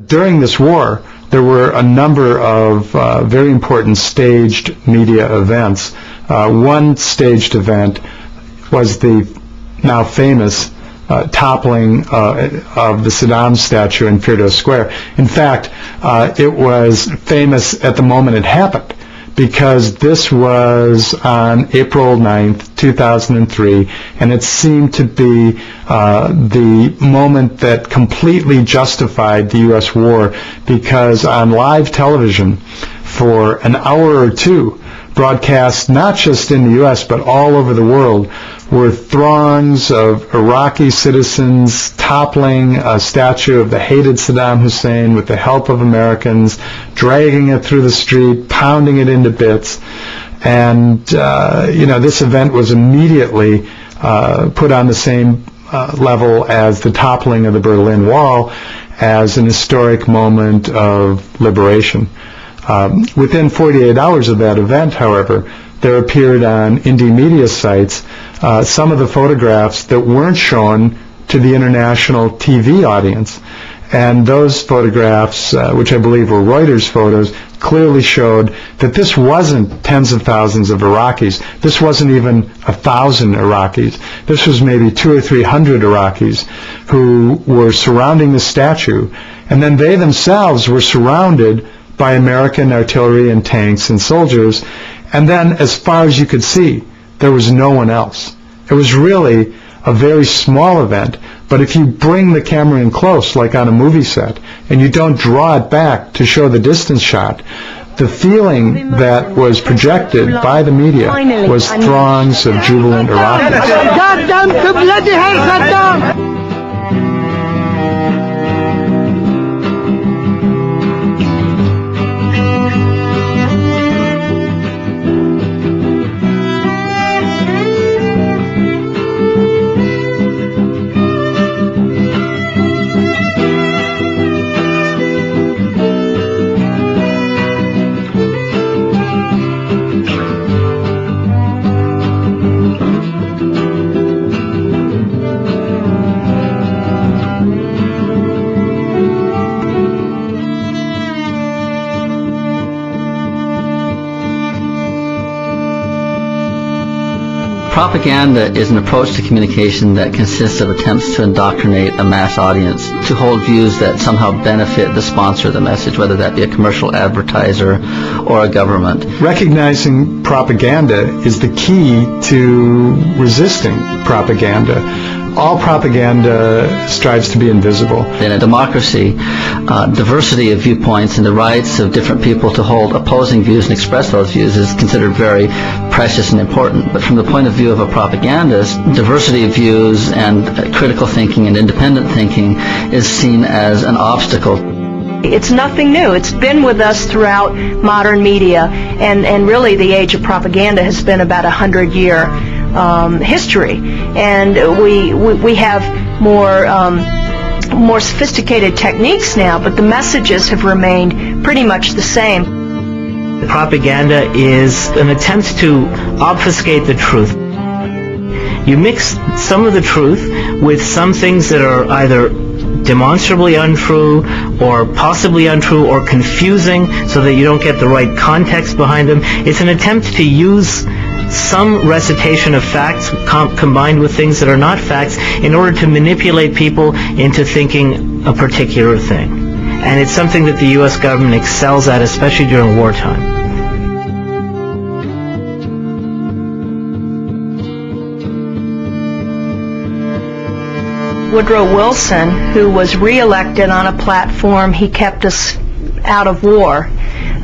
During this war, there were a number of very important staged media events. One staged event was the now famous toppling of the Saddam statue in Firdos Square. In fact, it was famous at the moment it happened, because this was on April 9th, 2003, and it seemed to be the moment that completely justified the U.S. war, because on live television for an hour or two, broadcast not just in the U.S. but all over the world, were throngs of Iraqi citizens toppling a statue of the hated Saddam Hussein with the help of Americans, dragging it through the street, pounding it into bits. And, this event was immediately put on the same level as the toppling of the Berlin Wall as an historic moment of liberation. Within 48 hours of that event, however, there appeared on indie media sites some of the photographs that weren't shown to the international TV audience. And those photographs, which I believe were Reuters photos, clearly showed that this wasn't tens of thousands of Iraqis. This wasn't even 1,000 Iraqis. This was maybe 200 or 300 Iraqis who were surrounding the statue, and then they themselves were surrounded by American artillery and tanks and soldiers, and then as far as you could see, there was no one else. It was really a very small event, but if you bring the camera in close, like on a movie set, and you don't draw it back to show the distance shot, the feeling that was projected by the media was throngs of jubilant Iraqis. Saddam to bloody hell, Saddam! Propaganda is an approach to communication that consists of attempts to indoctrinate a mass audience to hold views that somehow benefit the sponsor of the message, whether that be a commercial advertiser or a government. Recognizing propaganda is the key to resisting propaganda. All propaganda strives to be invisible. In a democracy, diversity of viewpoints and the rights of different people to hold opposing views and express those views is considered very precious and important. But from the point of view of a propagandist, diversity of views and critical thinking and independent thinking is seen as an obstacle. It's nothing new. It's been with us throughout modern media, and really the age of propaganda has been about 100-year history, and we have more sophisticated techniques now, but the messages have remained pretty much the same. Propaganda is an attempt to obfuscate the truth. You mix some of the truth with some things that are either demonstrably untrue or possibly untrue or confusing so that you don't get the right context behind them. It's an attempt to use some recitation of facts combined with things that are not facts in order to manipulate people into thinking a particular thing. And it's something that the U.S. government excels at, especially during wartime. Woodrow Wilson, who was re-elected on a platform he kept us out of war,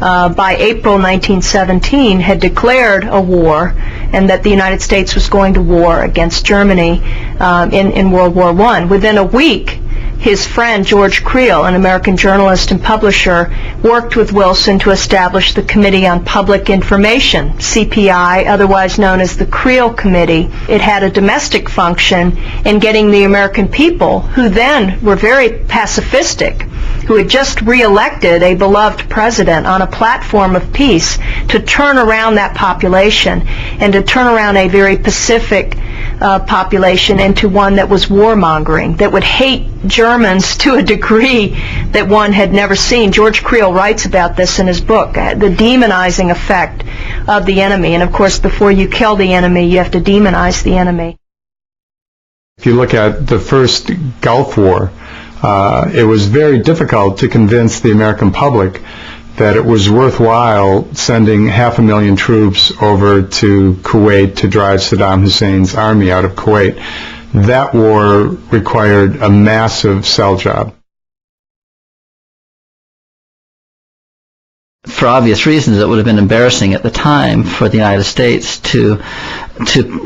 by April 1917 had declared a war, and that the United States was going to war against Germany in World War I. Within a week, his friend George Creel, an American journalist and publisher, worked with Wilson to establish the Committee on Public Information, CPI, otherwise known as the Creel Committee. It had a domestic function in getting the American people, who then were very pacifistic, who had just re-elected a beloved president on a platform of peace, to turn around that population and to turn around a very pacific population into one that was warmongering, that would hate Germans to a degree that one had never seen. George Creel writes about this in his book, the demonizing effect of the enemy. And of course, before you kill the enemy, you have to demonize the enemy. If you look at the first Gulf War, it was very difficult to convince the American public that it was worthwhile sending 500,000 troops over to Kuwait to drive Saddam Hussein's army out of Kuwait. That war required a massive sell job. For obvious reasons, it would have been embarrassing at the time for the United States to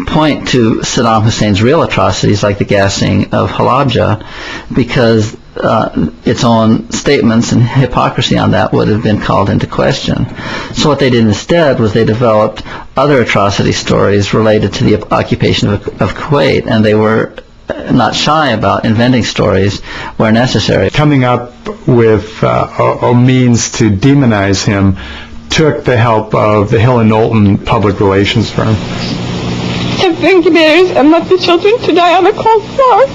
point to Saddam Hussein's real atrocities, like the gassing of Halabja, because its own statements and hypocrisy on that would have been called into question. So what they did instead was they developed other atrocity stories related to the occupation of Kuwait, and they were not shy about inventing stories where necessary. Coming up with a means to demonize him took the help of the Hill & Knowlton public relations firm. Have incubators and left the children to die on a cold floor.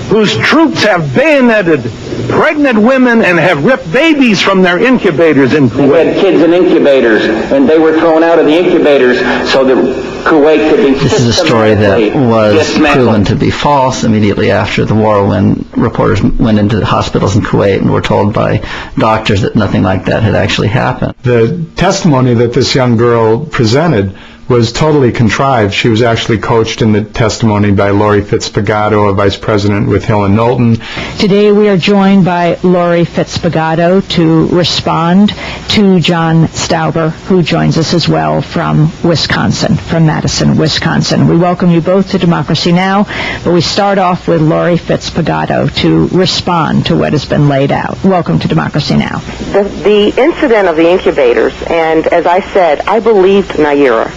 Whose troops have bayoneted pregnant women and have ripped babies from their incubators in Kuwait. We had kids in incubators, and they were thrown out of the incubators so that Kuwait could be This is a story that was proven to be false immediately after the war, when reporters went into the hospitals in Kuwait and were told by doctors that nothing like that had actually happened. The testimony that this young girl presented was totally contrived. She was actually coached in the testimony by Lori Fitzpagato, a vice president with Hill & Knowlton. Today we are joined by Lori Fitzpagato to respond to John Stauber, who joins us as well from Wisconsin, from Madison, Wisconsin. We welcome you both to Democracy Now!, but we start off with Lori Fitzpagato to respond to what has been laid out. Welcome to Democracy Now! The incident of the incubators, and as I said, I believed Naira.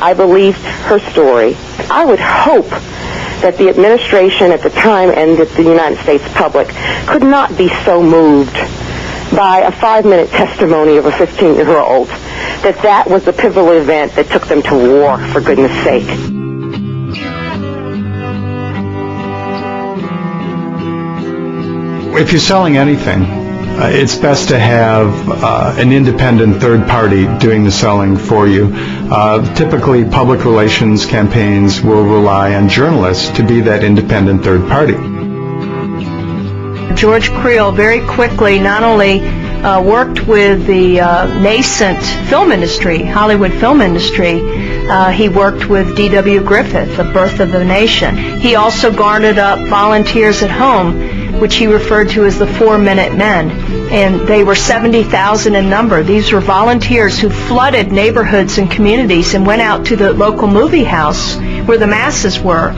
I believed her story. I would hope that the administration at the time and that the United States public could not be so moved by a 5-minute testimony of a 15-year-old that was the pivotal event that took them to war, for goodness sake. If you're selling anything, it's best to have an independent third party doing the selling for you. Typically, public relations campaigns will rely on journalists to be that independent third party. George Creel very quickly not only worked with the nascent film industry, Hollywood film industry, he worked with D.W. Griffith, The Birth of the Nation. He also garnered up volunteers at home, which he referred to as the 4-Minute Men. And they were 70,000 in number. These were volunteers who flooded neighborhoods and communities and went out to the local movie house where the masses were.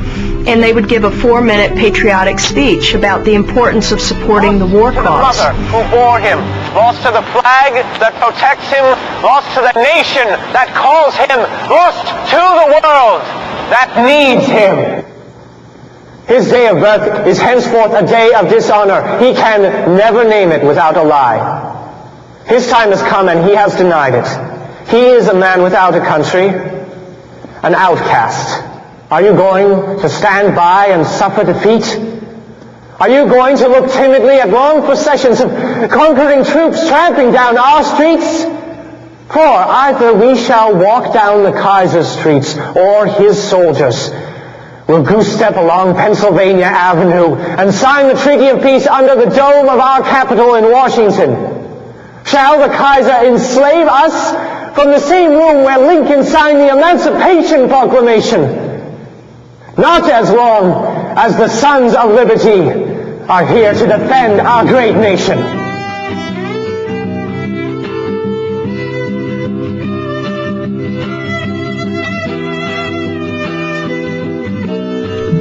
And they would give a 4-minute patriotic speech about the importance of supporting the war cause. The mother who bore him, lost to the flag that protects him, lost to the nation that calls him, lost to the world that needs him. His day of birth is henceforth a day of dishonor. He can never name it without a lie. His time has come and he has denied it. He is a man without a country, an outcast. Are you going to stand by and suffer defeat? Are you going to look timidly at long processions of conquering troops tramping down our streets? For either we shall walk down the Kaiser's streets, or his soldiers will goose-step along Pennsylvania Avenue and sign the Treaty of Peace under the dome of our Capitol in Washington. Shall the Kaiser enslave us from the same room where Lincoln signed the Emancipation Proclamation? Not as long as the Sons of Liberty are here to defend our great nation.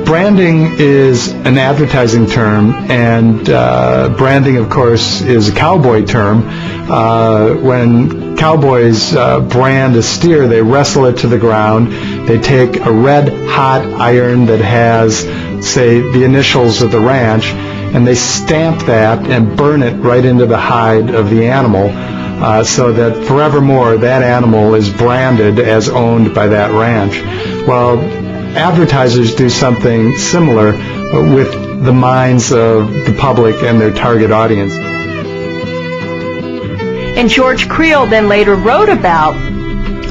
Branding is an advertising term, and branding, of course, is a cowboy term. When cowboys brand a steer, they wrestle it to the ground. They take a red-hot iron that has, say, the initials of the ranch, and they stamp that and burn it right into the hide of the animal, so that forevermore that animal is branded as owned by that ranch. Well, advertisers do something similar with the minds of the public and their target audience. And George Creel then later wrote about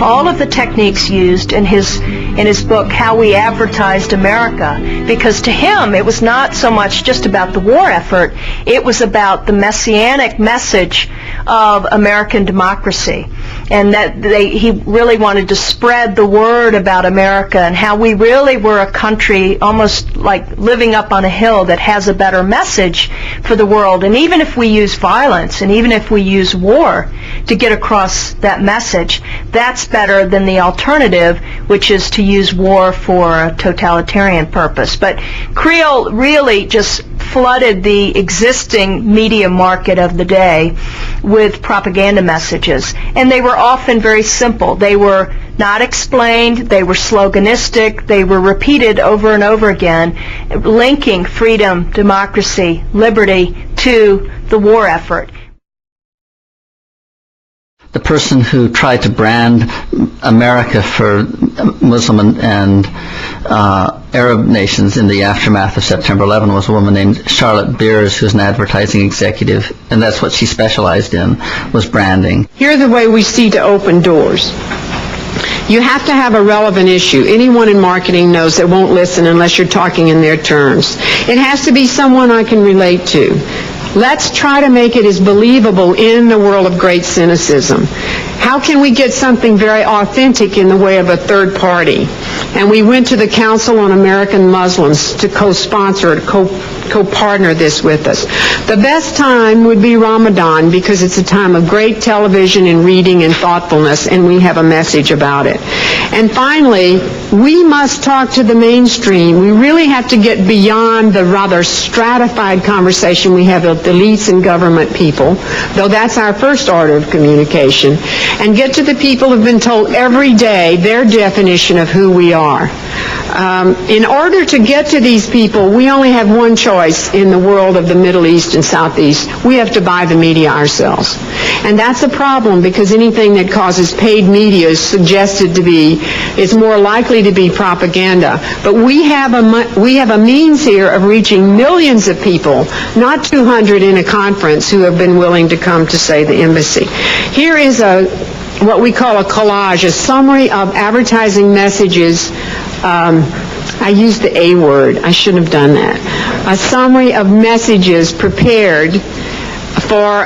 all of the techniques used in his book, How We Advertised America, because to him it was not so much just about the war effort, it was about the messianic message of American democracy, and that he really wanted to spread the word about America and how we really were a country almost like living up on a hill that has a better message for the world. And even if we use violence and even if we use war to get across that message, that's better than the alternative, which is to use war for a totalitarian purpose. But Creel really just flooded the existing media market of the day with propaganda messages, and they were often very simple. They were not explained, they were sloganistic, they were repeated over and over again, linking freedom, democracy, liberty to the war effort. The person who tried to brand America for Muslim and Arab nations in the aftermath of September 11 was a woman named Charlotte Beers, who's an advertising executive, and that's what she specialized in, was branding. Here's the way we see to open doors. You have to have a relevant issue. Anyone in marketing knows they won't listen unless you're talking in their terms. It has to be someone I can relate to. Let's try to make it as believable in the world of great cynicism. How can we get something very authentic in the way of a third party? And we went to the Council on American Muslims to co-sponsor, co-partner this with us. The best time would be Ramadan because it's a time of great television and reading and thoughtfulness, and we have a message about it. And finally, we must talk to the mainstream. We really have to get beyond the rather stratified conversation we have with elites and government people, though that's our first order of communication, and get to the people who have been told every day their definition of who we are. In order to get to these people, we only have one choice in the world of the Middle East and Southeast. We have to buy the media ourselves. And that's a problem because anything that causes paid media is suggested to be, is more likely to be propaganda. But we have a means here of reaching millions of people, not 200 in a conference who have been willing to come to, say, the embassy. Here is what we call a collage, a summary of advertising messages. I used the A word. I shouldn't have done that. A summary of messages prepared for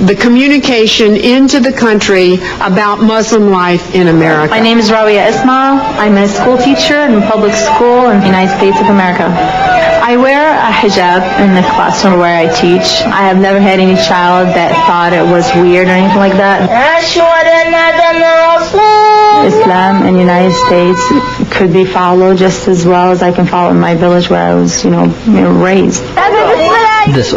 the communication into the country about Muslim life in America. My name is Rabia Ismail. I'm a school teacher in public school in the United States of America. I wear a hijab in the classroom where I teach. I have never had any child that thought it was weird or anything like that. Islam in the United States could be followed just as well as I can follow in my village where I was, raised. This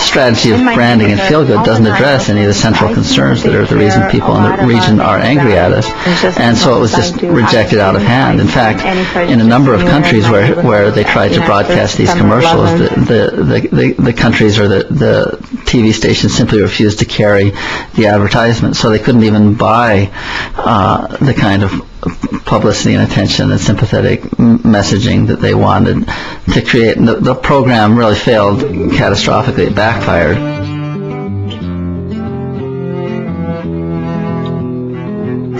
strategy of branding and feel-good doesn't address any of the central concerns that are the reason people in the region are angry at us, and so it was just rejected out of hand. In fact, in a number of countries where they tried to broadcast these commercials, the countries or the TV stations simply refused to carry the advertisement, so they couldn't even buy the kind of publicity and attention and sympathetic messaging that they wanted to create. And the program really failed catastrophically. It backfired.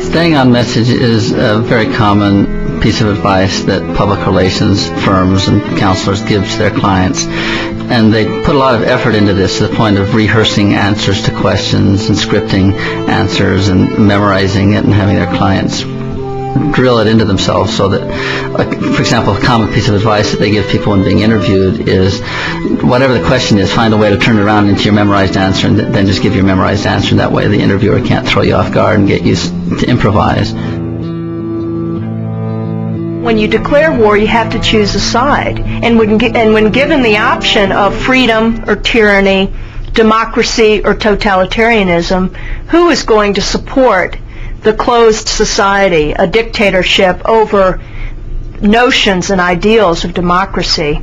Staying on message is a very common piece of advice that public relations firms and counselors give to their clients. And they put a lot of effort into this to the point of rehearsing answers to questions and scripting answers and memorizing it and having their clients drill it into themselves so that, for example, a common piece of advice that they give people when being interviewed is whatever the question is, find a way to turn it around into your memorized answer and then just give your memorized answer. That way the interviewer can't throw you off guard and get you to improvise. When you declare war, you have to choose a side. And when given the option of freedom or tyranny, democracy or totalitarianism, who is going to support the closed society, a dictatorship over notions and ideals of democracy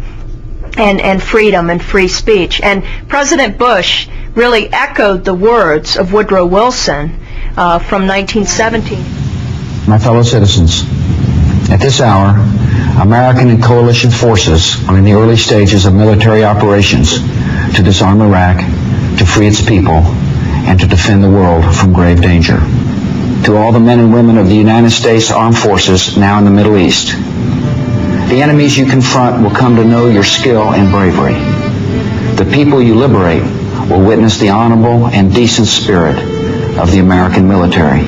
and freedom and free speech? And President Bush really echoed the words of Woodrow Wilson from 1917. My fellow citizens, at this hour, American and coalition forces are in the early stages of military operations to disarm Iraq, to free its people, and to defend the world from grave danger. To all the men and women of the United States Armed Forces now in the Middle East, the enemies you confront will come to know your skill and bravery. The people you liberate will witness the honorable and decent spirit of the American military.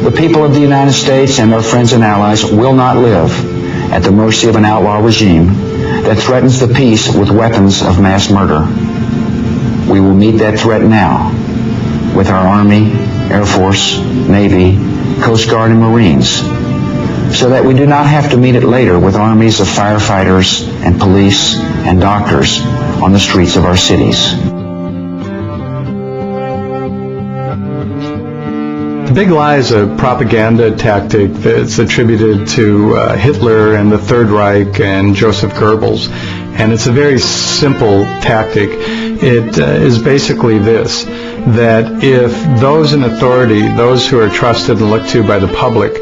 The people of the United States and our friends and allies will not live at the mercy of an outlaw regime that threatens the peace with weapons of mass murder. We will meet that threat now with our Army, Air Force, Navy, Coast Guard, and Marines, so that we do not have to meet it later with armies of firefighters and police and doctors on the streets of our cities. The big lie is a propaganda tactic that's attributed to Hitler and the Third Reich and Joseph Goebbels, and it's a very simple tactic. It is basically this, that if those in authority, those who are trusted and looked to by the public,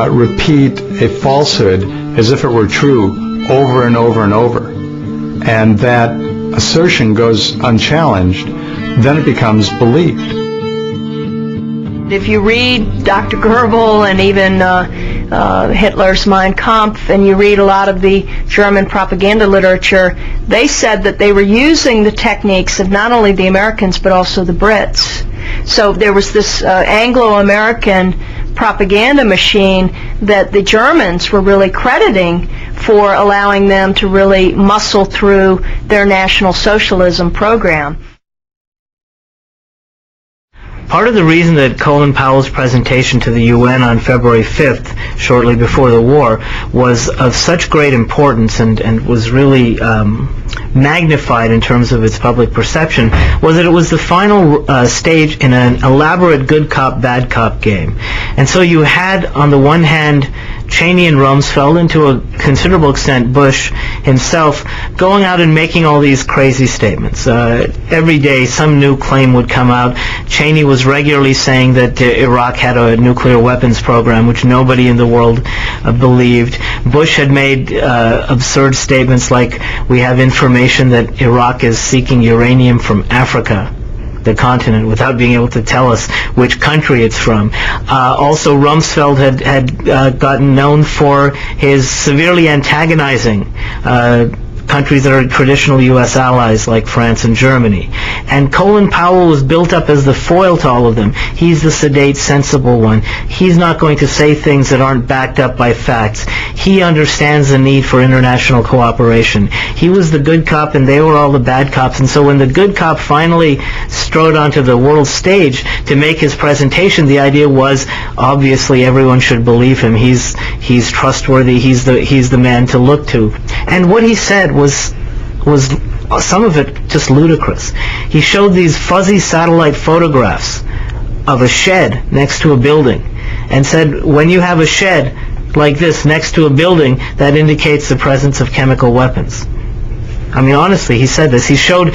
repeat a falsehood as if it were true over and over and over, and that assertion goes unchallenged, then it becomes believed. If you read Dr. Goebbels and even Hitler's Mein Kampf, and you read a lot of the German propaganda literature, they said that they were using the techniques of not only the Americans but also the Brits. So there was this Anglo-American propaganda machine that the Germans were really crediting for allowing them to really muscle through their National Socialism program. Part of the reason that Colin Powell's presentation to the UN on February 5th, shortly before the war, was of such great importance and was really magnified in terms of its public perception was that it was the final stage in an elaborate good cop, bad cop game. And so you had, on the one hand, Cheney and Rumsfeld, and to a considerable extent Bush himself, going out and making all these crazy statements. Every day some new claim would come out. Cheney was regularly saying that Iraq had a nuclear weapons program, which nobody in the world believed. Bush had made absurd statements like, we have information that Iraq is seeking uranium from Africa, the continent, without being able to tell us which country it's from. Also, Rumsfeld had gotten known for his severely antagonizing countries that are traditional U.S. allies like France and Germany. And Colin Powell was built up as the foil to all of them. He's the sedate, sensible one. He's not going to say things that aren't backed up by facts. He understands the need for international cooperation. He was the good cop and they were all the bad cops. And so when the good cop finally strode onto the world stage to make his presentation, the idea was, obviously everyone should believe him. He's trustworthy. He's the man to look to. And what he said was some of it just ludicrous. He showed these fuzzy satellite photographs of a shed next to a building and said, when you have a shed like this next to a building, that indicates the presence of chemical weapons. I mean, honestly, he said this. He showed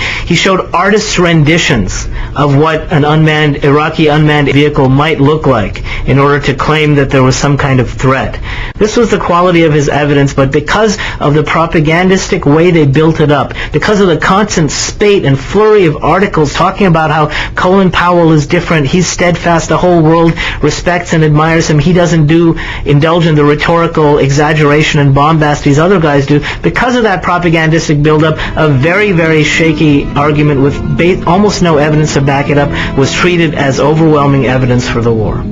artists' renditions of what an Iraqi unmanned vehicle might look like in order to claim that there was some kind of threat. This was the quality of his evidence, but because of the propagandistic way they built it up, because of the constant spate and flurry of articles talking about how Colin Powell is different, he's steadfast, the whole world respects and admires him, he doesn't indulge in the rhetorical exaggeration and bombast these other guys do, because of that propagandistic build-up, a very, very shaky argument with almost no evidence to back it up was treated as overwhelming evidence for the war.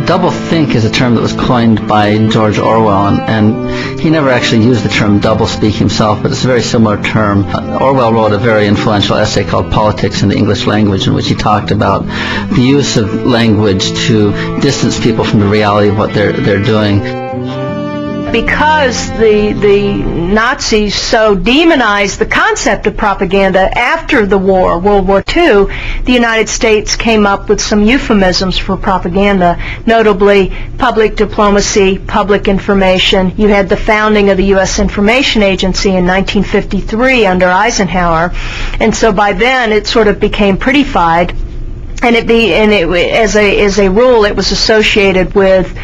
Doublethink is a term that was coined by George Orwell, and he never actually used the term doublespeak himself, but it's a very similar term. Orwell wrote a very influential essay called Politics in the English Language, in which he talked about the use of language to distance people from the reality of what they're doing. Because the Nazis so demonized the concept of propaganda after the war, World War II, the United States came up with some euphemisms for propaganda, notably public diplomacy, public information. You had the founding of the U.S. Information Agency in 1953 under Eisenhower, and so by then it sort of became prettified as a rule, it was associated with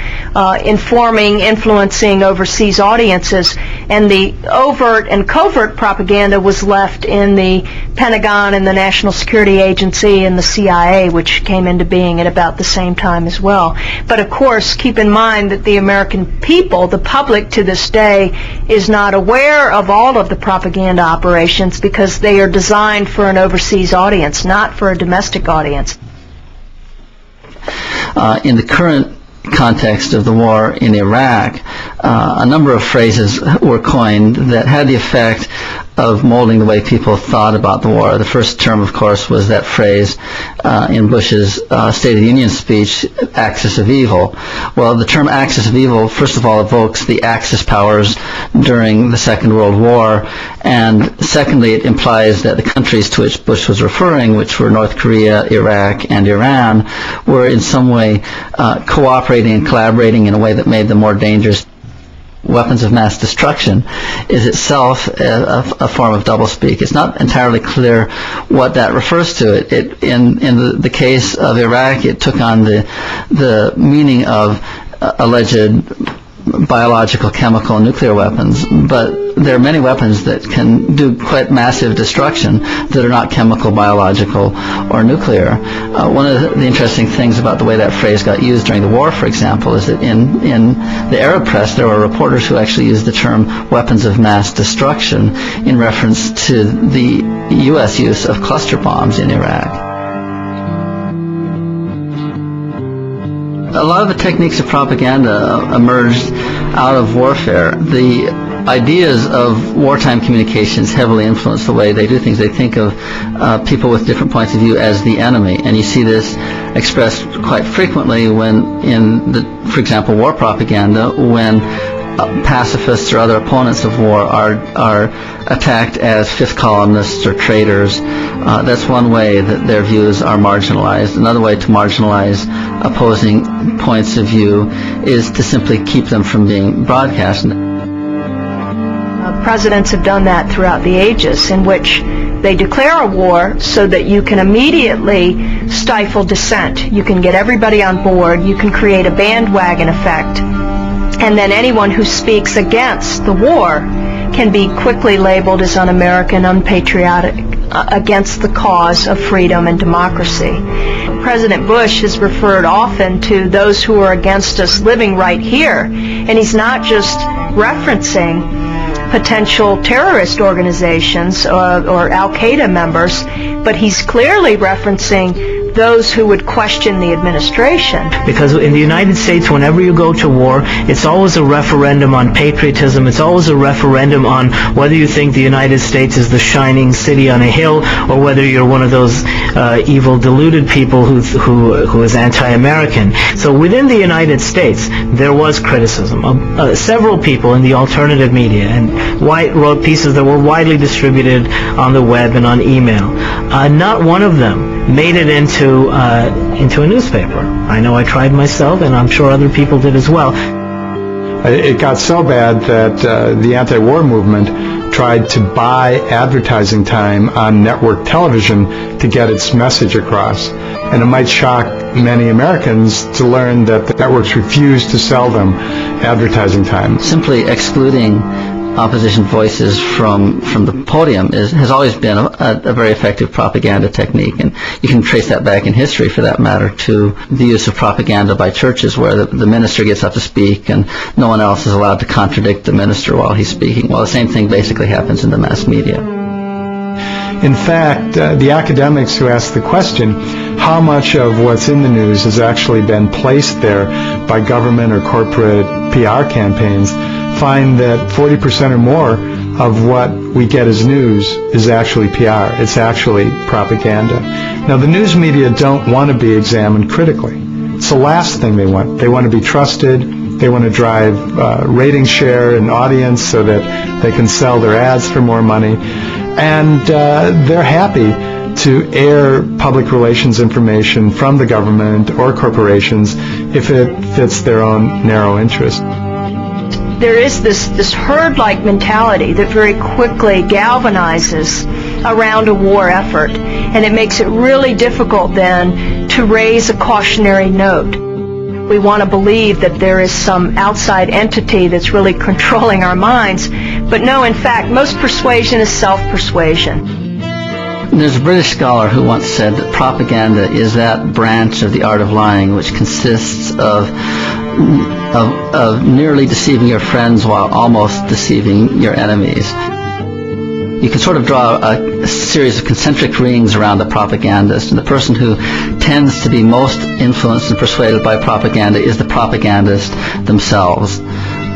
informing, influencing overseas audiences, and the overt and covert propaganda was left in the Pentagon and the National Security Agency and the CIA, which came into being at about the same time as well. But of course, keep in mind that the American people, the public to this day, is not aware of all of the propaganda operations because they are designed for an overseas audience, not for a domestic audience. In the current context of the war in Iraq, a number of phrases were coined that had the effect of molding the way people thought about the war. The first term, of course, was that phrase in Bush's State of the Union speech, axis of evil. Well, the term axis of evil, first of all, evokes the Axis powers during the Second World War, and secondly, it implies that the countries to which Bush was referring, which were North Korea, Iraq, and Iran, were in some way cooperating and collaborating in a way that made them more dangerous. Weapons of mass destruction is itself a form of doublespeak. It's not entirely clear what that refers to. In the case of Iraq, it took on the meaning of alleged biological, chemical, and nuclear weapons, but there are many weapons that can do quite massive destruction that are not chemical, biological, or nuclear. One of the interesting things about the way that phrase got used during the war, for example, is that in the Arab press there were reporters who actually used the term weapons of mass destruction in reference to the U.S. use of cluster bombs in Iraq. A lot of the techniques of propaganda emerged out of warfare. The ideas of wartime communications heavily influence the way they do things. They think of people with different points of view as the enemy, and you see this expressed quite frequently when, for example, war propaganda, when pacifists or other opponents of war are attacked as fifth columnists or traitors. That's one way that their views are marginalized. Another way to marginalize opposing points of view is to simply keep them from being broadcast. Presidents have done that throughout the ages, in which they declare a war so that you can immediately stifle dissent. You can get everybody on board. You can create a bandwagon effect. And then anyone who speaks against the war can be quickly labeled as un-American, unpatriotic, against the cause of freedom and democracy. President Bush has referred often to those who are against us living right here, and he's not just referencing potential terrorist organizations or Al-Qaeda members, but he's clearly referencing those who would question the administration. Because in the United States, whenever you go to war, it's always a referendum on patriotism. It's always a referendum on whether you think the United States is the shining city on a hill, or whether you're one of those evil, deluded people who is anti-American. So within the United States, there was criticism. Several people in the alternative media and wrote pieces that were widely distributed on the web and on email. Not one of them made it into a newspaper. I know I tried myself, and I'm sure other people did as well. It got so bad that the anti-war movement tried to buy advertising time on network television to get its message across. And it might shock many Americans to learn that the networks refused to sell them advertising time. Simply excluding opposition voices from the podium has always been a very effective propaganda technique, and you can trace that back in history, for that matter, to the use of propaganda by churches, where the minister gets up to speak and no one else is allowed to contradict the minister while he's speaking. Well, the same thing basically happens in the mass media. In fact, the academics who ask the question, how much of what's in the news has actually been placed there by government or corporate PR campaigns, find that 40% or more of what we get as news is actually PR. It's actually propaganda. Now, the news media don't want to be examined critically. It's the last thing they want. They want to be trusted. They want to drive rating share and audience so that they can sell their ads for more money. And they're happy to air public relations information from the government or corporations if it fits their own narrow interest. There is this herd-like mentality that very quickly galvanizes around a war effort, and it makes it really difficult then to raise a cautionary note. We want to believe that there is some outside entity that's really controlling our minds. But no, in fact, most persuasion is self-persuasion. There's a British scholar who once said that propaganda is that branch of the art of lying which consists of nearly deceiving your friends while almost deceiving your enemies. You can sort of draw a series of concentric rings around the propagandist, and the person who tends to be most influenced and persuaded by propaganda is the propagandist themselves,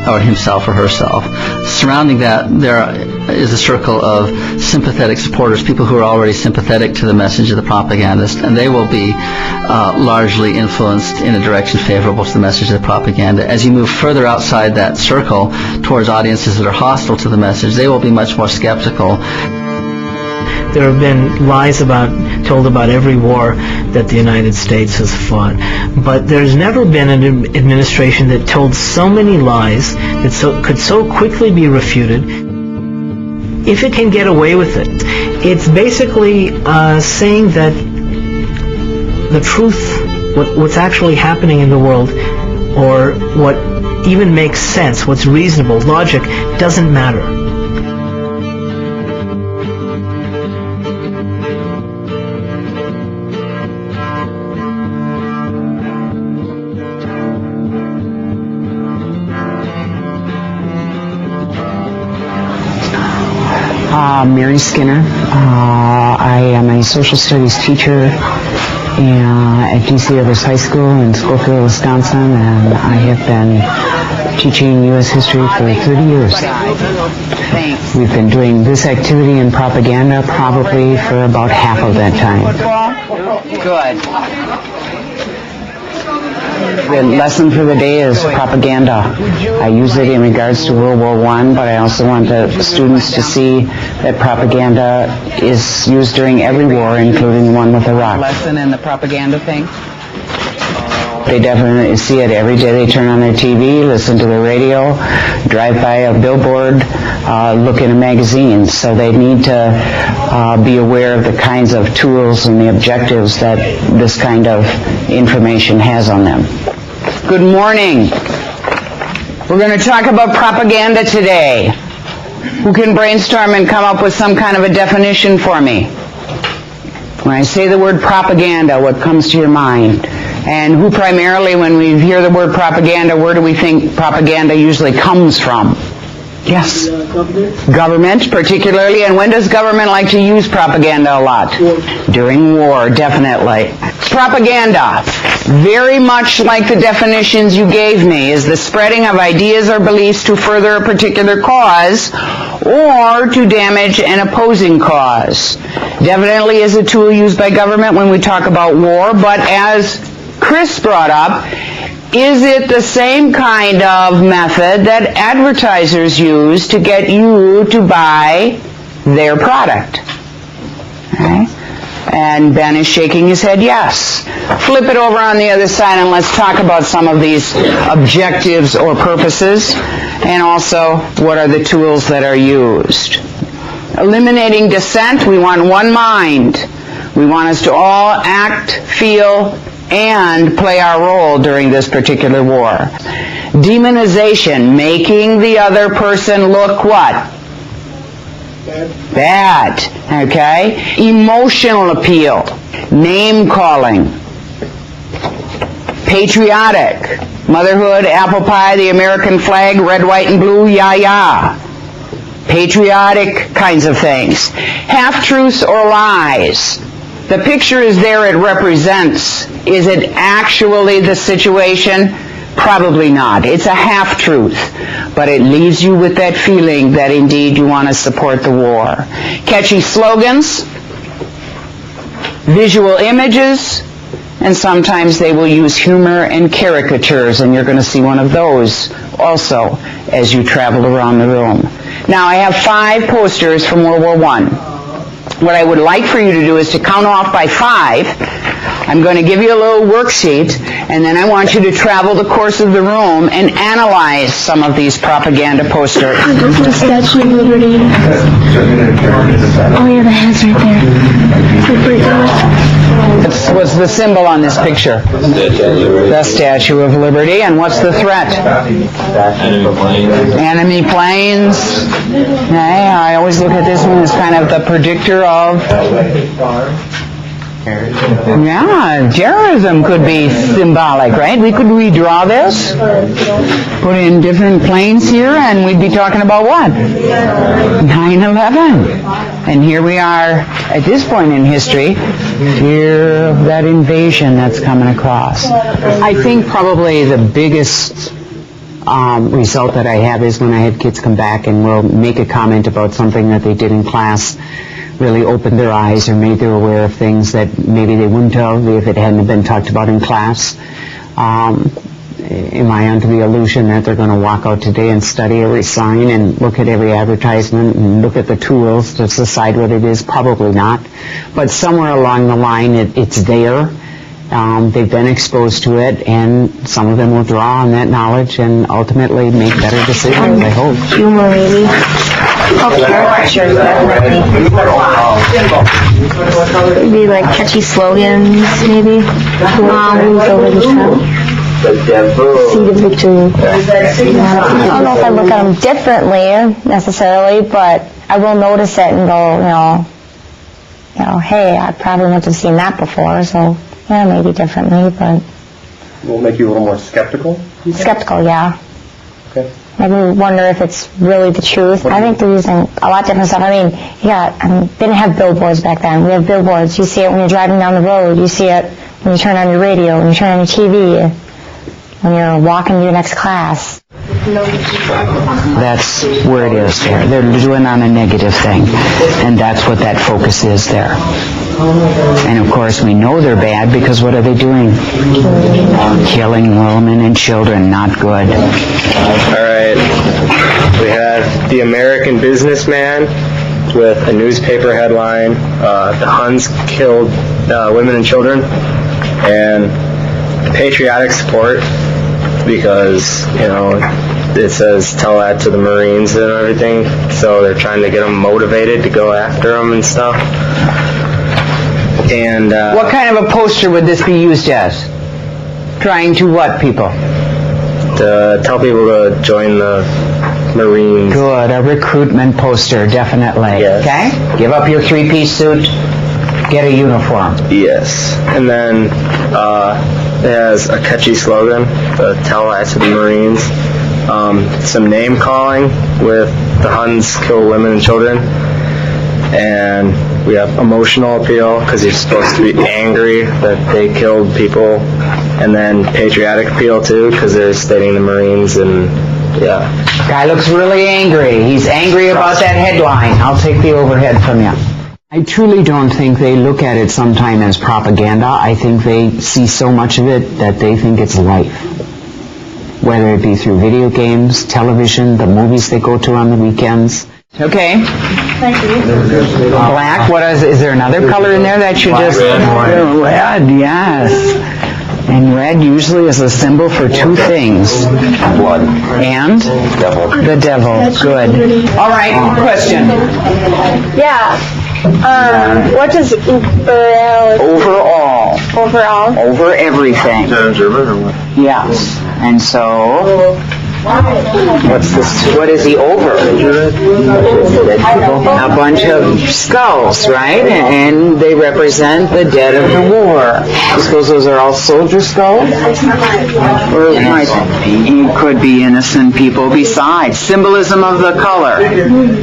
or himself or herself. Surrounding that, there is a circle of sympathetic supporters, people who are already sympathetic to the message of the propagandist, and they will be largely influenced in a direction favorable to the message of the propaganda. As you move further outside that circle towards audiences that are hostile to the message, they will be much more skeptical. There have been lies told about every war that the United States has fought, but there's never been an administration that told so many lies that could so quickly be refuted. If it can get away with it, it's basically saying that the truth, what's actually happening in the world, or what even makes sense, what's reasonable, logic, doesn't matter. Mary Skinner. I am a social studies teacher at DC Rivers High School in Schofield, Wisconsin, and I have been teaching U.S. history for 30 years. We've been doing this activity in propaganda probably for about half of that time. Good. The lesson for the day is propaganda. I use it in regards to World War I, but I also want the students to see that propaganda is used during every war, including the one with Iraq. Lesson in the propaganda thing? They definitely see it every day. They turn on their TV, listen to the radio, drive by a billboard, look in a magazine. So they need to be aware of the kinds of tools and the objectives that this kind of information has on them. Good morning. We're going to talk about propaganda today. Who can brainstorm and come up with some kind of a definition for me? When I say the word propaganda, what comes to your mind? And who primarily, when we hear the word propaganda, where do we think propaganda usually comes from? Yes? Government, particularly. And when does government like to use propaganda a lot? During war, definitely. Propaganda, very much like the definitions you gave me, is the spreading of ideas or beliefs to further a particular cause or to damage an opposing cause. Definitely is a tool used by government when we talk about war, but as Chris brought up, is it the same kind of method that advertisers use to get you to buy their product? Okay. And Ben is shaking his head yes. Flip it over on the other side and let's talk about some of these objectives or purposes, and also what are the tools that are used. Eliminating dissent, we want one mind. We want us to all act, feel, and play our role during this particular war. Demonization, making the other person look what? Bad. Okay? Emotional appeal, name-calling, patriotic, motherhood, apple pie, the American flag, red, white, and blue, yah. Patriotic kinds of things. Half-truths or lies. The picture is there, it represents. Is it actually the situation? Probably not. It's a half-truth. But it leaves you with that feeling that indeed you want to support the war. Catchy slogans, visual images, and sometimes they will use humor and caricatures, and you're going to see one of those also as you travel around the room. Now, I have 5 posters from World War I. What I would like for you to do is to count off by 5. I'm going to give you a little worksheet, and then I want you to travel the course of the room and analyze some of these propaganda posters. The Statue of Liberty. Oh yeah, the head's right there. What's the symbol on this picture? The Statue of Liberty. And what's the threat? Enemy planes. Okay, I always look at this one as kind of the predictor of... Yeah, terrorism could be symbolic, right? We could redraw this, put in different planes here, and we'd be talking about what? 9/11. And here we are at this point in history, fear of that invasion that's coming across. I think probably the biggest result that I have is when I have kids come back and will make a comment about something that they did in class, really opened their eyes or made them aware of things that maybe they wouldn't have if it hadn't been talked about in class. Am I under the illusion that they're going to walk out today and study every sign and look at every advertisement and look at the tools to decide what it is? Probably not. But somewhere along the line it's there. They've been exposed to it, and some of them will draw on that knowledge and ultimately make better decisions, I hope. Humor, maybe. Maybe like catchy slogans, maybe. Seed of victory. I don't know if I look at them differently necessarily, but I will notice it and go, hey, I probably wouldn't have seen that before, so yeah, maybe differently, but... Will make you a little more skeptical? Skeptical, yeah. Okay. Maybe wonder if it's really the truth. I think they're using a lot of different stuff. I mean, they didn't have billboards back then. We have billboards. You see it when you're driving down the road. You see it when you turn on your radio, when you turn on your TV, when you're walking to your next class. That's where it is there. They're doing on a negative thing, and that's what that focus is there. And of course we know they're bad because what are they doing? Killing women and children, not good. Alright, we have the American businessman with a newspaper headline, the Huns killed women and children, and patriotic support because, it says tell that to the Marines and everything, so they're trying to get them motivated to go after them and stuff. And what kind of a poster would this be used as? Trying to what, people? To tell people to join the Marines. Good, a recruitment poster, definitely. Yes. Okay? Give up your three-piece suit, get a uniform. Yes. And then it has a catchy slogan, tell that to the Marines. Some name calling with the Huns kill women and children. And we have emotional appeal because you're supposed to be angry that they killed people, and then patriotic appeal too because they're stating the Marines, and yeah. Guy looks really angry. He's angry about that headline. I'll take the overhead from you. I truly don't think they look at it sometime as propaganda. I think they see so much of it that they think it's life. Whether it be through video games, television, the movies they go to on the weekends. Okay. Thank you. Black. What is there another color in there that you just... Red, yes. And red usually is a symbol for two things. Blood. And? The devil. Good. All right, question. Yeah. What does Overall. overall? Over everything. Yes. And so... What is he over? A bunch of skulls, right? And they represent the dead of the war. I suppose those are all soldier skulls? Or it could be innocent people besides. Symbolism of the color.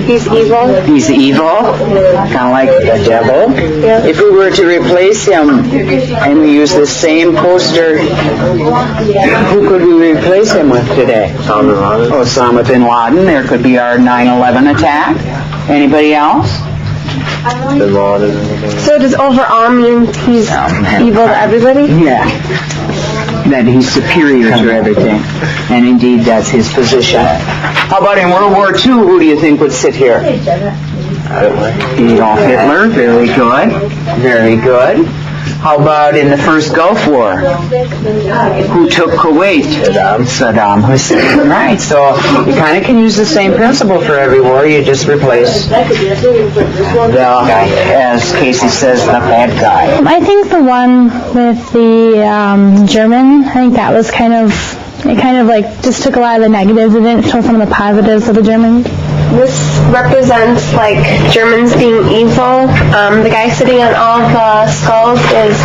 He's evil. He's evil, kind of like the devil. Yeah. If we were to replace him and we use the same poster, who could we replace him with today? Osama bin Laden. There could be our 9/11 attack. Anybody else? Bin Laden. So does overall mean he's evil to everybody? Yeah. That he's superior to everything. And indeed, that's his position. How about in World War II, who do you think would sit here? Adolf Hitler. Very good. Very good. How about in the first Gulf War? Who took Kuwait? Saddam Hussein. Right, so you kind of can use the same principle for every war. You just replace the guy, as Casey says, the bad guy. I think the one with the German, I think that was it kind of like just took a lot of the negatives. It didn't show some of the positives of the Germans. This represents like Germans being evil. The guy sitting on all the skulls is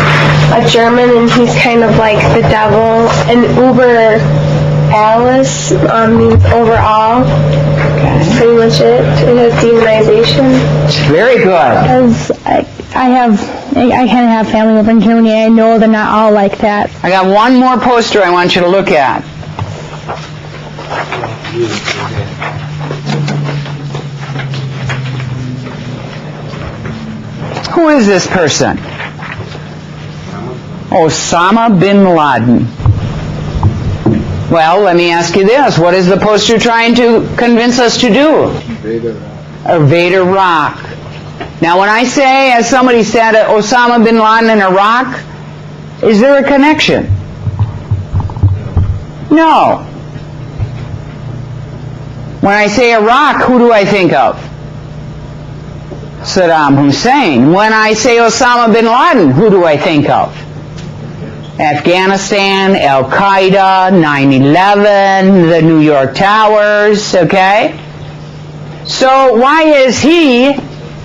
a German, and he's kind of like the devil. And Uber Alice means overall. That's pretty much it. It has demonization. Very good. I kind of have family over in Germany. I know they're not all like that. I got one more poster I want you to look at. Who is this person? Osama bin Laden. Well, let me ask you this. What is the poster trying to convince us to do? Invade Iraq. Now, when I say, as somebody said, Osama bin Laden in Iraq, is there a connection? No. When I say Iraq, who do I think of? Saddam Hussein. When I say Osama bin Laden, who do I think of? Afghanistan, Al-Qaeda, 9/11, the New York Towers, okay? So why is he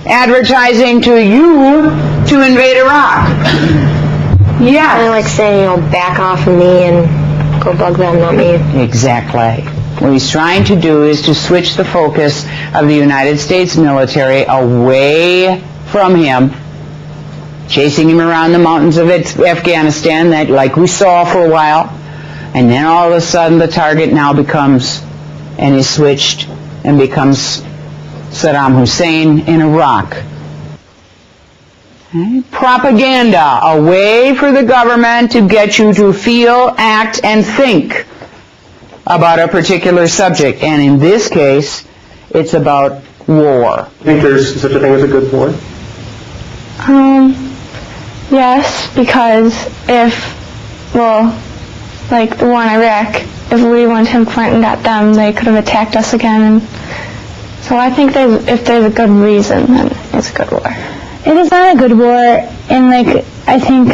advertising to you to invade Iraq? Yeah. Kind of like saying, back off of me and go bug them, not me. Exactly. What he's trying to do is to switch the focus of the United States military away from him, chasing him around the mountains of Afghanistan, that like we saw for a while, and then all of a sudden the target now becomes, and is switched, and becomes Saddam Hussein in Iraq. Okay. Propaganda, a way for the government to get you to feel, act, and think about a particular subject, and in this case, it's about war. You think there's such a thing as a good war? Yes, because like the war in Iraq, if we went to Clinton and got them, they could have attacked us again. And so I think if there's a good reason, then it's a good war. It is not a good war, and I think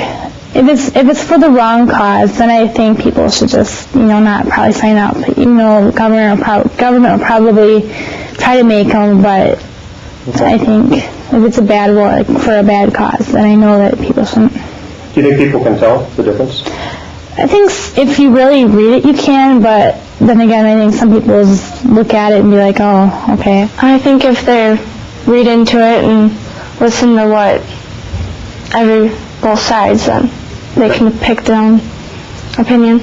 if it's for the wrong cause, then I think people should just not probably sign up. Government will probably try to make them, but I think if it's a bad war for a bad cause, then I know that people shouldn't. Do you think people can tell the difference? I think if you really read it, you can, but then again, I think some people just look at it and be like, oh, okay. I think if they read into it and listen to both sides, then they can pick their own opinion.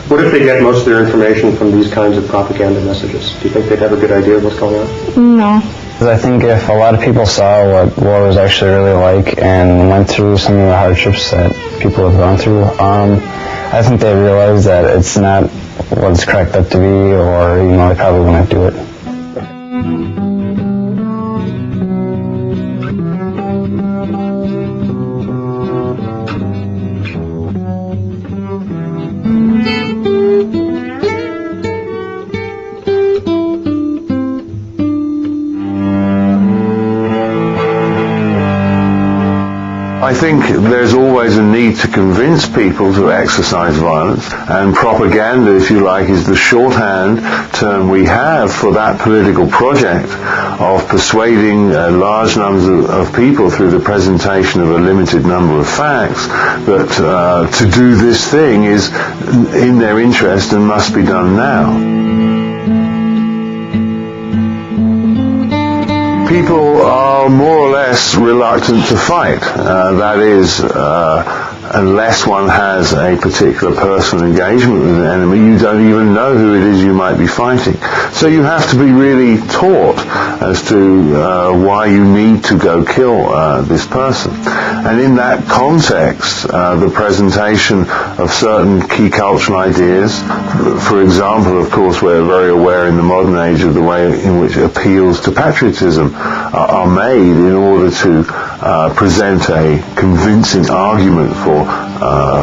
What if they get most of their information from these kinds of propaganda messages? Do you think they'd have a good idea of what's going on? No. I think if a lot of people saw what war was actually really like and went through some of the hardships that people have gone through, I think they realize that it's not what it's cracked up to be, or they probably wouldn't do it. I think there's always a need to convince people to exercise violence, and propaganda, if you like, is the shorthand term we have for that political project of persuading large numbers of people through the presentation of a limited number of facts that to do this thing is in their interest and must be done now. People are more or less reluctant to fight. That is, unless one has a particular personal engagement with an enemy, you don't even know who it is you might be fighting. So you have to be really taught as to why you need to go kill this person. And in that context, the presentation of certain key cultural ideas, for example, of course, we're very aware in the modern age of the way in which appeals to patriotism are made in order to present a convincing argument for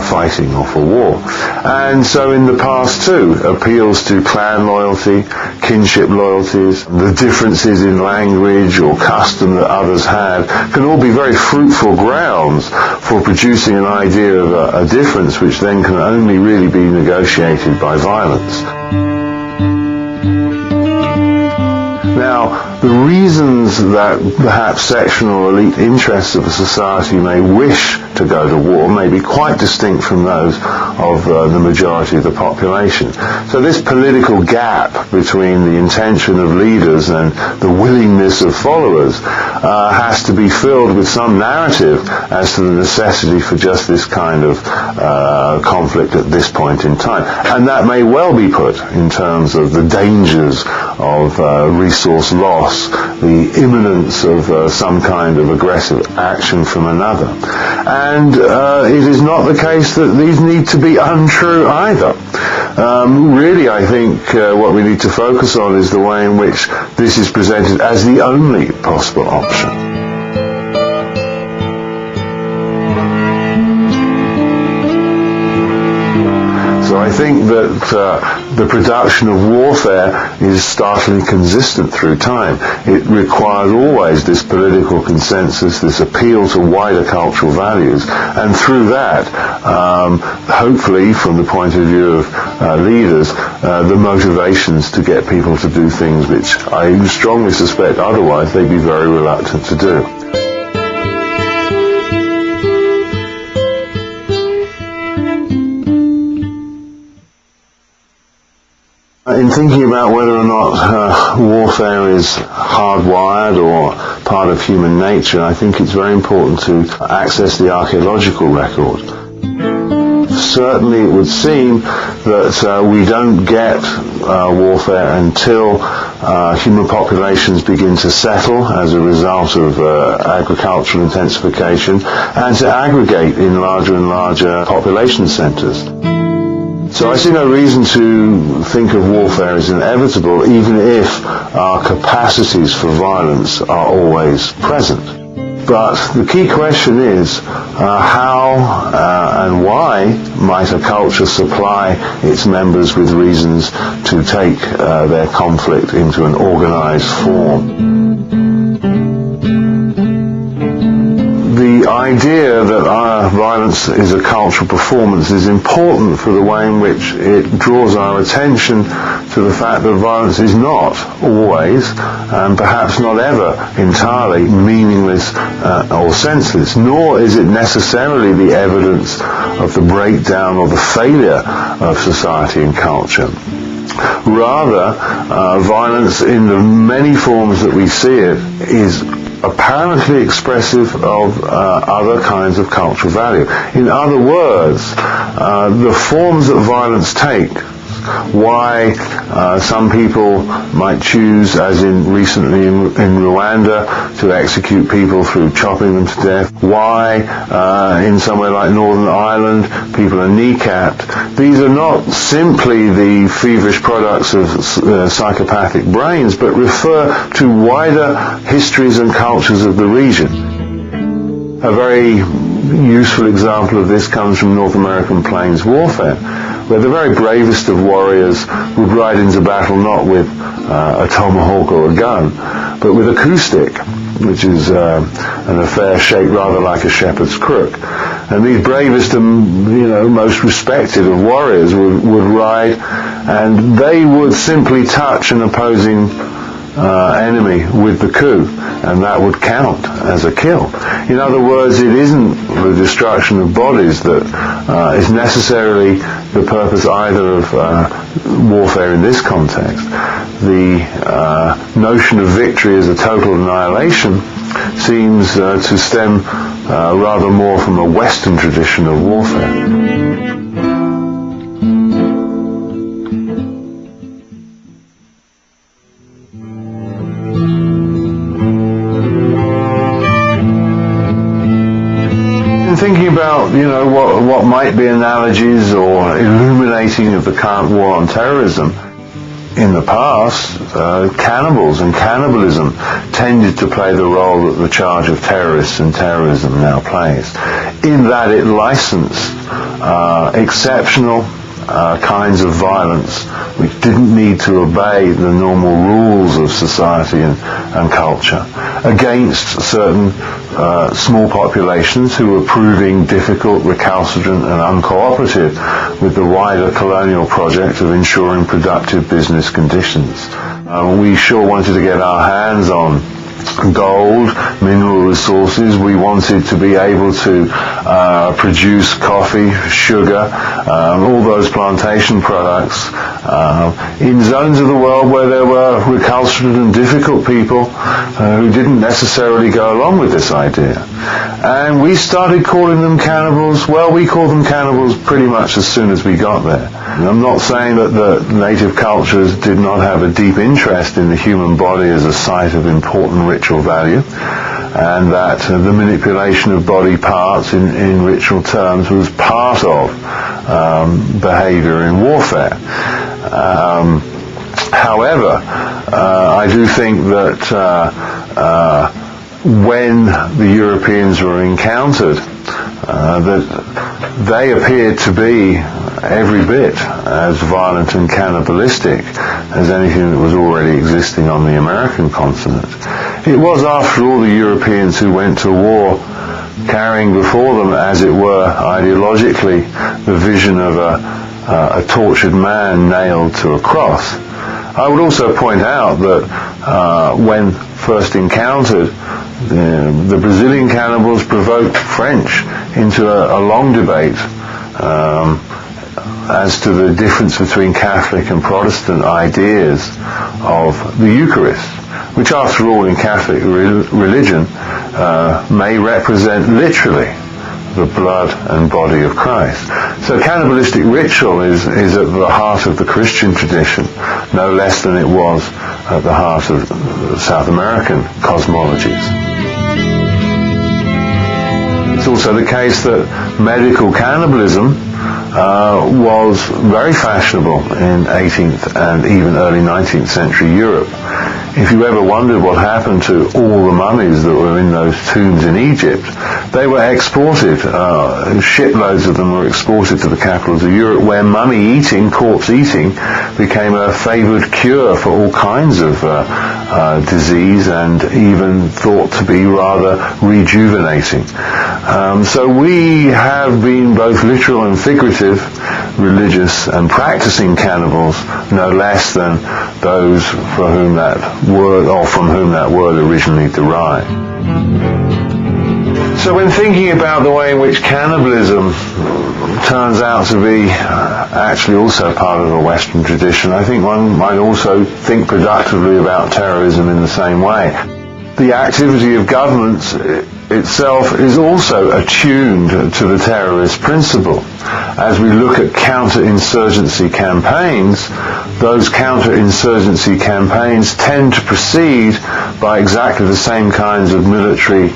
fighting or for war. And so in the past too, appeals to clan loyalty, kinship loyalties, the differences in language or custom that others had can all be very fruitful grounds for producing an idea of a difference which then can only really be negotiated by violence. Now, the reasons that perhaps sectional or elite interests of a society may wish to go to war may be quite distinct from those of the majority of the population. So this political gap between the intention of leaders and the willingness of followers has to be filled with some narrative as to the necessity for just this kind of conflict at this point in time. And that may well be put in terms of the dangers of resource loss, the imminence of some kind of aggressive action from another. And it is not the case that these need to be untrue either. Really, I think what we need to focus on is the way in which this is presented as the only possible option. So I think that the production of warfare is startlingly consistent through time. It requires always this political consensus, this appeal to wider cultural values, and through that, hopefully from the point of view of leaders, the motivations to get people to do things which I strongly suspect otherwise they'd be very reluctant to do. In thinking about whether or not warfare is hardwired or part of human nature, I think it's very important to access the archaeological record. Certainly it would seem that we don't get warfare until human populations begin to settle as a result of agricultural intensification and to aggregate in larger and larger population centres. So I see no reason to think of warfare as inevitable, even if our capacities for violence are always present. But the key question is how and why might a culture supply its members with reasons to take their conflict into an organized form? The idea that our violence is a cultural performance is important for the way in which it draws our attention to the fact that violence is not always, and perhaps not ever, entirely meaningless or senseless, nor is it necessarily the evidence of the breakdown or the failure of society and culture. Rather, violence in the many forms that we see it is apparently expressive of other kinds of cultural value. In other words, the forms that violence takes, why some people might choose, as in recently in Rwanda, to execute people through chopping them to death, why in somewhere like Northern Ireland people are kneecapped. These are not simply the feverish products of psychopathic brains, but refer to wider histories and cultures of the region. A very useful example of this comes from North American Plains warfare, where the very bravest of warriors would ride into battle not with a tomahawk or a gun, but with a coup stick, which is an affair shaped rather like a shepherd's crook. And these bravest and most respected of warriors would ride, and they would simply touch an opposing enemy with the coup, and that would count as a kill. In other words, it isn't the destruction of bodies that is necessarily the purpose either of warfare in this context. The notion of victory as a total annihilation seems to stem rather more from a Western tradition of warfare. Thinking about, what might be analogies or illuminating of the current war on terrorism, in the past, cannibals and cannibalism tended to play the role that the charge of terrorists and terrorism now plays, in that it licensed exceptional kinds of violence which didn't need to obey the normal rules of society and culture against certain small populations who were proving difficult, recalcitrant and uncooperative with the wider colonial project of ensuring productive business conditions. We sure wanted to get our hands on gold, mineral resources. We wanted to be able to produce coffee, sugar, all those plantation products in zones of the world where there were recalcitrant and difficult people who didn't necessarily go along with this idea. And we started calling them cannibals. Well, we called them cannibals pretty much as soon as we got there. And I'm not saying that the native cultures did not have a deep interest in the human body as a site of important ritual value, and that the manipulation of body parts in ritual terms was part of behavior in warfare. However, I do think that when the Europeans were encountered, that they appeared to be every bit as violent and cannibalistic as anything that was already existing on the American continent. It was, after all, the Europeans who went to war carrying before them, as it were, ideologically, the vision of a tortured man nailed to a cross. I would also point out that when first encountered, the Brazilian cannibals provoked French into a long debate as to the difference between Catholic and Protestant ideas of the Eucharist, which, after all, in Catholic religion may represent literally the blood and body of Christ. So cannibalistic ritual is at the heart of the Christian tradition, no less than it was at the heart of South American cosmologies. It's also the case that medical cannibalism was very fashionable in 18th and even early 19th century Europe. If you ever wondered what happened to all the mummies that were in those tombs in Egypt, they were exported. Shiploads of them were exported to the capitals of Europe, where mummy eating, corpse eating, became a favoured cure for all kinds of disease, and even thought to be rather rejuvenating. So we have been both literal and figurative, religious and practicing cannibals, no less than those for whom that word, or from whom that word originally derived. So when thinking about the way in which cannibalism turns out to be actually also part of a Western tradition, I think one might also think productively about terrorism in the same way. The activity of governments itself is also attuned to the terrorist principle. As we look at counterinsurgency campaigns, those counterinsurgency campaigns tend to proceed by exactly the same kinds of military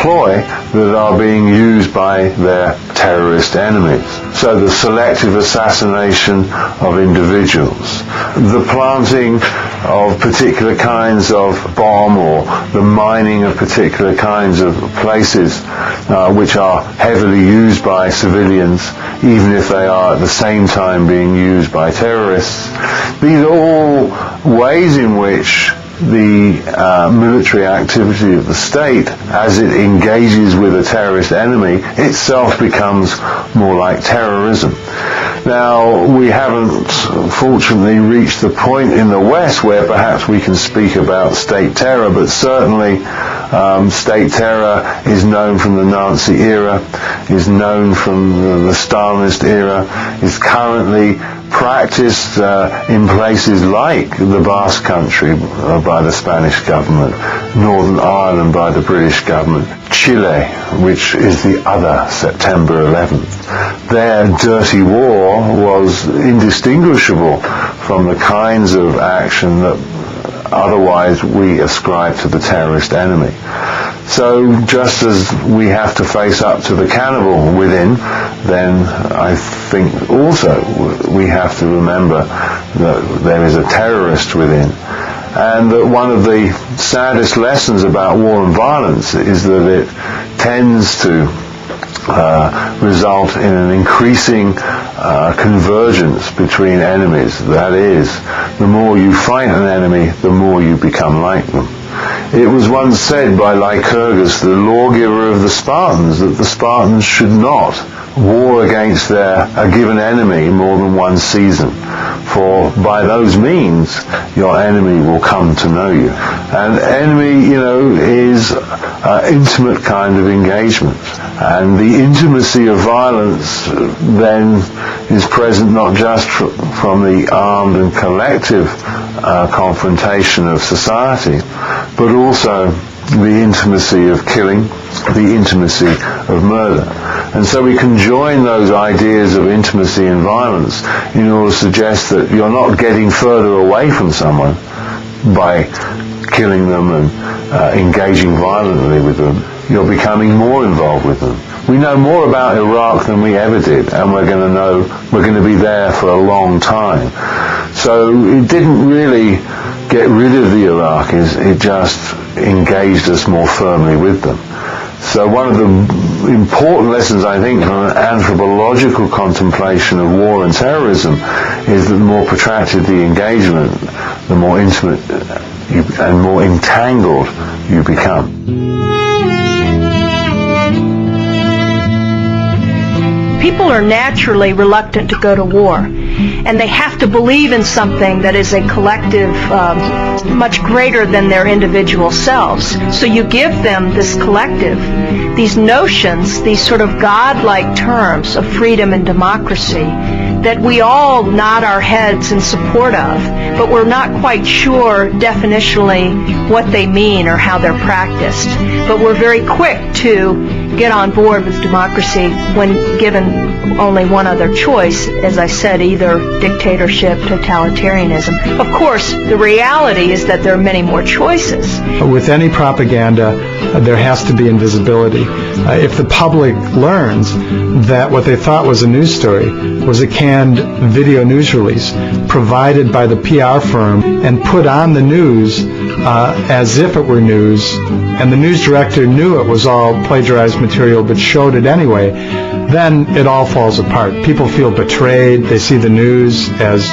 ploy that are being used by their terrorist enemies. So the selective assassination of individuals, the planting of particular kinds of bomb, or the mining of particular kinds of places which are heavily used by civilians, even if they are at the same time being used by terrorists. These are all ways in which the military activity of the state, as it engages with a terrorist enemy, itself becomes more like terrorism. Now, we haven't fortunately reached the point in the West where perhaps we can speak about state terror, but certainly state terror is known from the Nazi era, is known from the Stalinist era, is currently practiced in places like the Basque Country by the Spanish government, Northern Ireland by the British government, Chile, which is the other September 11th. Their dirty war was indistinguishable from the kinds of action that otherwise we ascribe to the terrorist enemy. So just as we have to face up to the cannibal within, then I think also we have to remember that there is a terrorist within. And that one of the saddest lessons about war and violence is that it tends to result in an increasing convergence between enemies. That is, the more you fight an enemy, the more you become like them. It was once said by Lycurgus, the lawgiver of the Spartans, that the Spartans should not war against a given enemy more than one season, for by those means your enemy will come to know you. And enemy, is an intimate kind of engagement. And the intimacy of violence then is present not just from the armed and collective confrontation of society, but also the intimacy of killing, the intimacy of murder. And so we can join those ideas of intimacy and violence in order to suggest that you're not getting further away from someone by killing them and engaging violently with them. You're becoming more involved with them. We know more about Iraq than we ever did, and we're going to be there for a long time. So it didn't really get rid of the Iraqis, it just engaged us more firmly with them. So one of the important lessons, I think, from an anthropological contemplation of war and terrorism is that the more protracted the engagement, the more intimate and more entangled you become. People are naturally reluctant to go to war, and they have to believe in something that is a collective much greater than their individual selves. So you give them this collective, these notions, these sort of godlike terms of freedom and democracy that we all nod our heads in support of, but we're not quite sure definitionally what they mean or how they're practiced. But we're very quick to get on board with democracy when given only one other choice, as I said, either dictatorship, totalitarianism. Of course, the reality is that there are many more choices. With any propaganda, there has to be invisibility. If the public learns that what they thought was a news story was a canned video news release provided by the PR firm and put on the news as if it were news, and the news director knew it was all plagiarized material but showed it anyway, then it all falls apart. People feel betrayed. They see the news as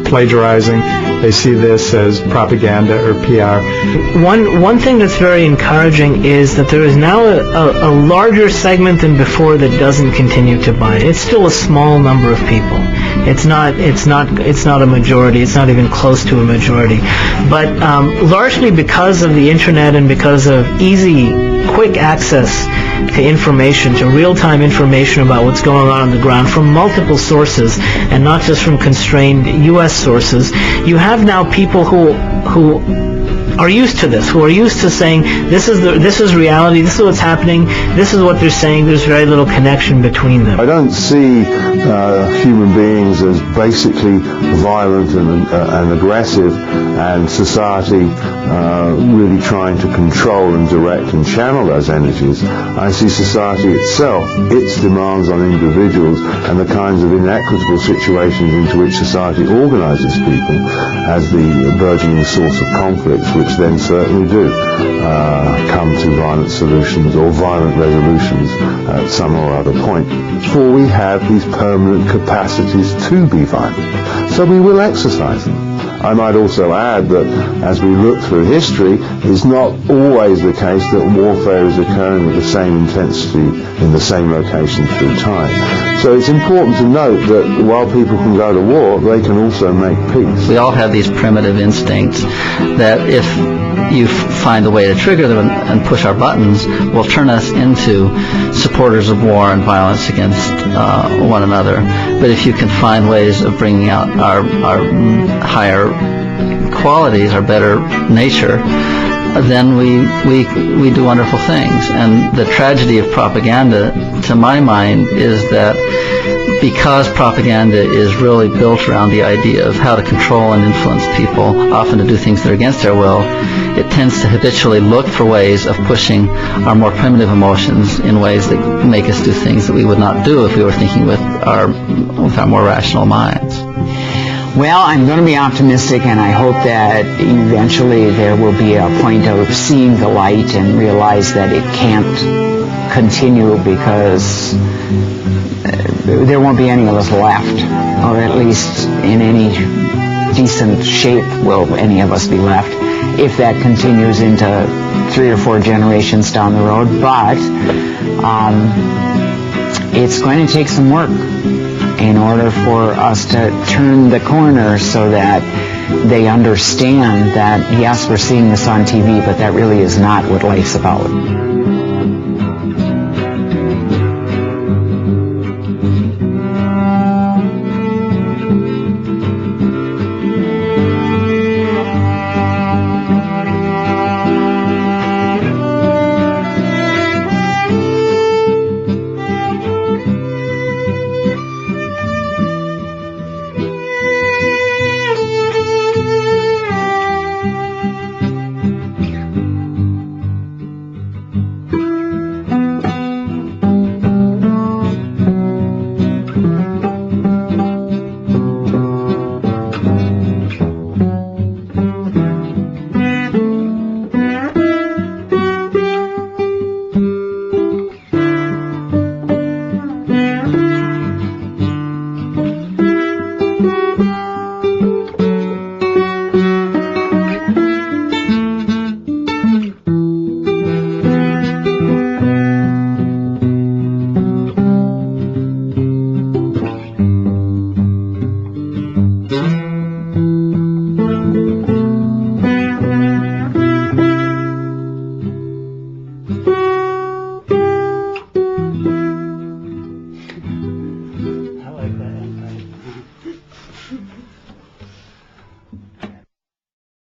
plagiarizing. They see this as propaganda or PR. One thing that's very encouraging is that there is now a larger segment than before that doesn't continue to buy it. It's still a small number of people. It's not a majority. It's not even close to a majority. But largely because of the internet and because of easy, quick access to information, to real-time information about what's going on the ground from multiple sources and not just from constrained U.S. sources, you have now people who are used to this, who are used to saying this is reality, this is what's happening, this is what they're saying. There's very little connection between them. I don't see human beings as basically violent and aggressive, and society really trying to control and direct and channel those energies. I see society itself, its demands on individuals, and the kinds of inequitable situations into which society organizes people as the burgeoning source of conflicts, which then certainly do come to violent solutions or violent resolutions at some or other point. For we have these permanent capacities to be violent, so we will exercise them. I might also add that as we look through history, it's not always the case that warfare is occurring with the same intensity in the same location through time. So it's important to note that while people can go to war, they can also make peace. We all have these primitive instincts that if you find a way to trigger them and push our buttons, will turn us into supporters of war and violence against one another. But if you can find ways of bringing out our higher qualities, our better nature, then we do wonderful things. And the tragedy of propaganda, to my mind, is that because propaganda is really built around the idea of how to control and influence people, often to do things that are against their will, it tends to habitually look for ways of pushing our more primitive emotions in ways that make us do things that we would not do if we were thinking with our more rational minds. Well, I'm going to be optimistic, and I hope that eventually there will be a point of seeing the light and realize that it can't continue, because there won't be any of us left, or at least in any decent shape will any of us be left if that continues into 3 or 4 generations down the road. But it's going to take some work in order for us to turn the corner so that they understand that, yes, we're seeing this on TV, but that really is not what life's about.